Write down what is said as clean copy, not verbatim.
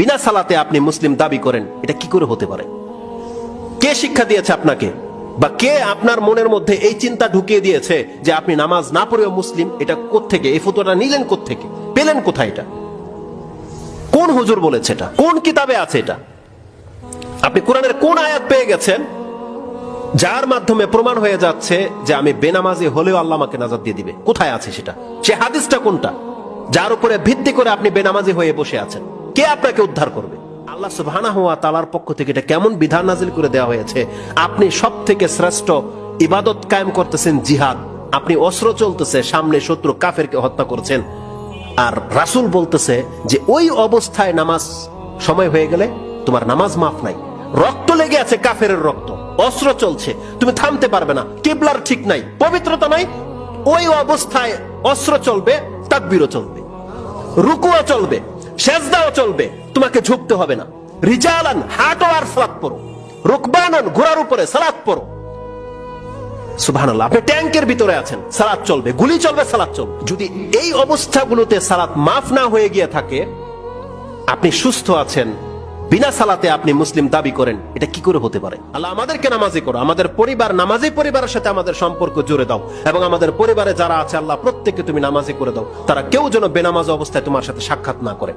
বিনা সালাতে আপনি মুসলিম দাবি করেন, এটা কি করে হতে পারে? কে শিক্ষা দিয়েছে আপনাকে, বা কে আপনার মনের মধ্যে এই চিন্তা ঢুকিয়ে দিয়েছে যে আপনি নামাজ না পড়েও মুসলিম? এটা কোত্থেকে, এই ফতোয়াটা নিলেন কোত্থেকে, পেলেন কোথায়? এটা কোন হুজুর বলেছে? এটা কোন কিতাবে আছে? এটা আপনি কোরআনের কোন আয়াত পেয়ে গেছেন যার মাধ্যমে প্রমাণ হয়ে যাচ্ছে যে আমি বেনামাজি হলেও আল্লাহ আমাকে নাজাত দিয়ে দিবে? কোথায় আছে সেটা? সে হাদিসটা কোনটা যার উপরে ভিত্তি করে আপনি বেনামাজি হয়ে বসে আছেন? কে আপনাকে উদ্ধার করবে? আল্লাহ সুবহানাহু ওয়া তাআলার পক্ষ থেকে এটা কেমন বিধান নাজিল করে দেওয়া হয়েছে? আপনি সবথেকে শ্রেষ্ঠ ইবাদত কায়েম করতেছেন জিহাদ, আপনি অস্ত্র চলতেছে, সামনে শত্রু কাফেরকে হত্যা করছেন, আর রাসূল বলতেছে যে ওই অবস্থায় নামাজ সময় হয়ে গেলে তোমার নামাজ মাফ নাই। রক্ত লেগে আছে, কাফেরের রক্ত, অস্ত্র চলছে, তুমি থামতে পারবে না, কিবলার ঠিক নাই, পবিত্রতা নাই, ওই অবস্থায় অস্ত্র চলবে, তাকবীরও চলবে, রুকুও চলবে, সেজদাও চলবে, তোমাকে ঝুঁকতে হবে না। রিজালান, হাঁটো আর সালাত পড়ো, রুকবানান, ঘোড়ার উপরে সালাত পড়ো। সুবহানাল্লাহ, আপনি ট্যাঙ্কের ভিতরে আছেন, সালাত চলবে, গুলি চলবে, সালাত চলবে। যদি এই অবস্থাগুলোতে সালাত মাফ না হয়ে গিয়ে থাকে, আপনি সুস্থ আছেন, বিনা সালাতে আপনি মুসলিম দাবি করেন, এটা কি করে হতে পারে? আল্লাহ আমাদেরকে নামাজি করো, আমাদের পরিবার নামাজি পরিবারের সাথে আমাদের সম্পর্ক জুড়ে দাও, এবং আমাদের পরিবারে যারা আছে আল্লাহ প্রত্যেককে তুমি নামাজি করে দাও, তারা কেউ যেন বেনামাজ অবস্থায় তোমার সাথে সাক্ষাৎ না করে।